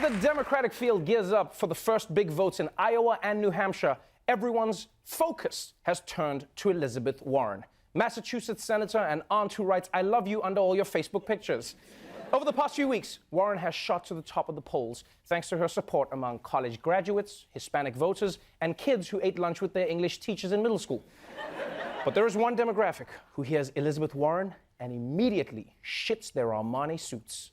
the Democratic field gears up for the first big votes in Iowa and New Hampshire, everyone's focus has turned to Elizabeth Warren, Massachusetts senator and aunt who writes, "I love you" under all your Facebook pictures. Over the past few weeks, Warren has shot to the top of the polls thanks to her support among college graduates, Hispanic voters, and kids who ate lunch with their English teachers in middle school. But there is one demographic who hears Elizabeth Warren and immediately shits their Armani suits.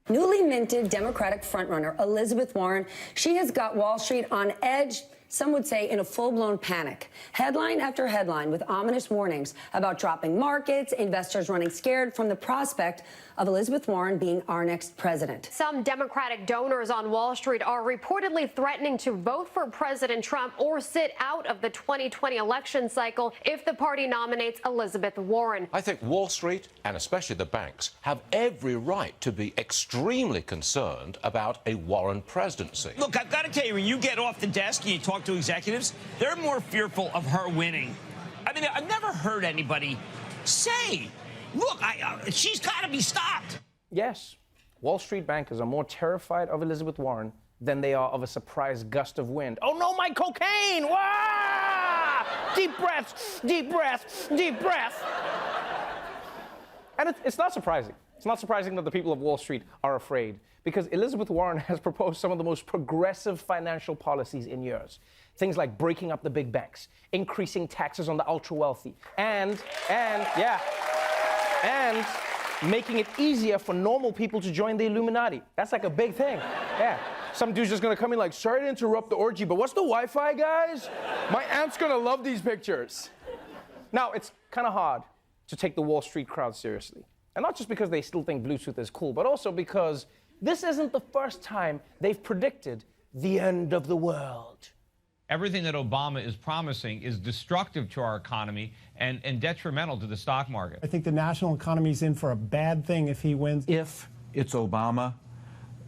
Newly minted Democratic frontrunner Elizabeth Warren, she has got Wall Street on edge, some would say in a full-blown panic. Headline after headline with ominous warnings about dropping markets, investors running scared from the prospect of Elizabeth Warren being our next president. Some Democratic donors on Wall Street are reportedly threatening to vote for President Trump or sit out of the 2020 election cycle if the party nominates Elizabeth Warren. I think Wall Street, and especially the banks, have every right to be extremely concerned about a Warren presidency. Look, I've got to tell you, when you get off the desk and you talk to executives, they're more fearful of her winning. I mean, I've never heard anybody say, look, she's got to be stopped. Yes, Wall Street bankers are more terrified of Elizabeth Warren than they are of a surprise gust of wind. Oh no, my cocaine! Wah! Deep breaths, deep breath, deep breath. And it's not surprising. It's not surprising that the people of Wall Street are afraid, because Elizabeth Warren has proposed some of the most progressive financial policies in years. Things like breaking up the big banks, increasing taxes on the ultra-wealthy, and making it easier for normal people to join the Illuminati. That's like a big thing. Yeah. Some dude's just gonna come in like, "Sorry to interrupt the orgy, but what's the Wi-Fi, guys? My aunt's gonna love these pictures." Now, it's kind of hard to take the Wall Street crowd seriously. And not just because they still think Bluetooth is cool, but also because this isn't the first time they've predicted the end of the world. Everything that Obama is promising is destructive to our economy and detrimental to the stock market. I think the national economy is in for a bad thing if he wins. If it's Obama,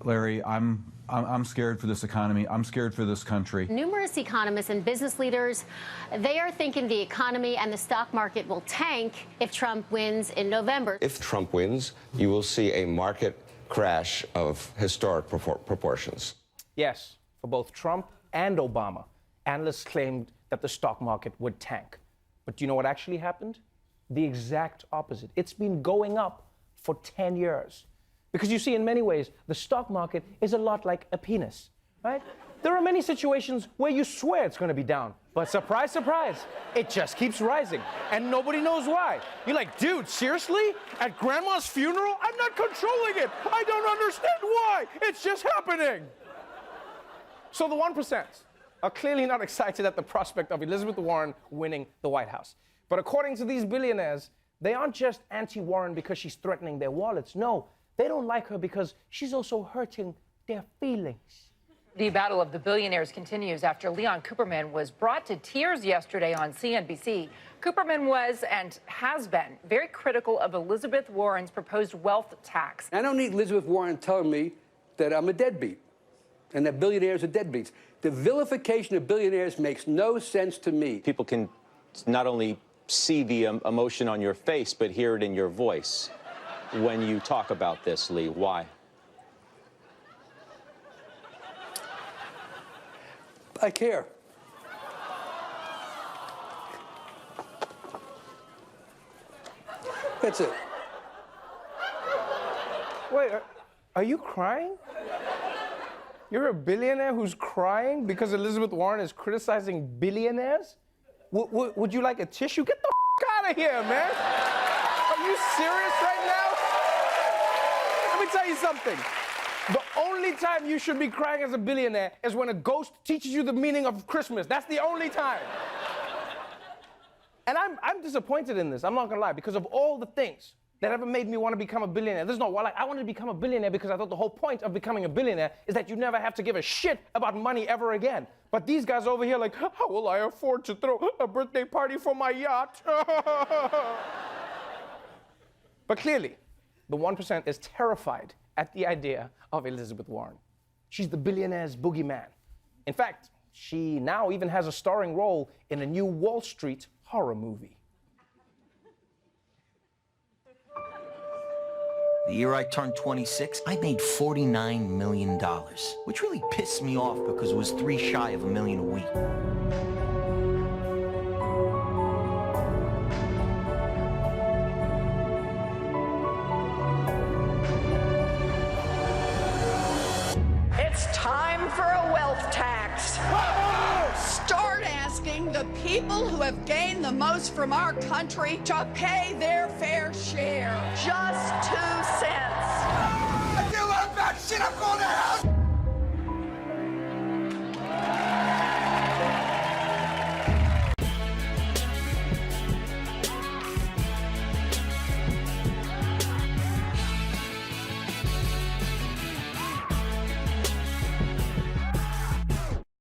Larry, I'm scared for this economy. I'm scared for this country. Numerous economists and business leaders, they are thinking the economy and the stock market will tank if Trump wins in November. If Trump wins, you will see a market crash of historic proportions. Yes, for both Trump and Obama, analysts claimed that the stock market would tank. But do you know what actually happened? The exact opposite. It's been going up for 10 years. Because you see, in many ways, the stock market is a lot like a penis, right? There are many situations where you swear it's going to be down, but surprise, surprise, it just keeps rising, and nobody knows why. You're like, dude, seriously? At grandma's funeral? I'm not controlling it. I don't understand why. It's just happening. So the 1% are clearly not excited at the prospect of Elizabeth Warren winning the White House. But according to these billionaires, they aren't just anti-Warren because she's threatening their wallets. No. They don't like her because she's also hurting their feelings. The battle of the billionaires continues after Leon Cooperman was brought to tears yesterday on CNBC. Cooperman was and has been very critical of Elizabeth Warren's proposed wealth tax. I don't need Elizabeth Warren telling me that I'm a deadbeat and that billionaires are deadbeats. The vilification of billionaires makes no sense to me. People can not only see the emotion on your face, but hear it in your voice. When you talk about this, Lee, why? I care. That's it. Wait, are you crying? You're a billionaire who's crying because Elizabeth Warren is criticizing billionaires? Would you like a tissue? Get the out of here, man. Are you serious right now? Let me tell you something. The only time you should be crying as a billionaire is when a ghost teaches you the meaning of Christmas. That's the only time. And I'm disappointed in this, I'm not gonna lie, because of all the things that ever made me want to become a billionaire. There's no, like, I wanted to become a billionaire because I thought the whole point of becoming a billionaire is that you never have to give a shit about money ever again. But these guys over here like, how will I afford to throw a birthday party for my yacht? But clearly, the 1% is terrified at the idea of Elizabeth Warren. She's the billionaire's boogeyman. In fact, she now even has a starring role in a new Wall Street horror movie. The year I turned 26, I made $49 million, which really pissed me off because it was 3 shy of $1 million a week. It's time for a wealth tax. Start asking the people who have gained the most from our country to pay their fair share. Just 2 cents. If you love that shit, I'm going to hell.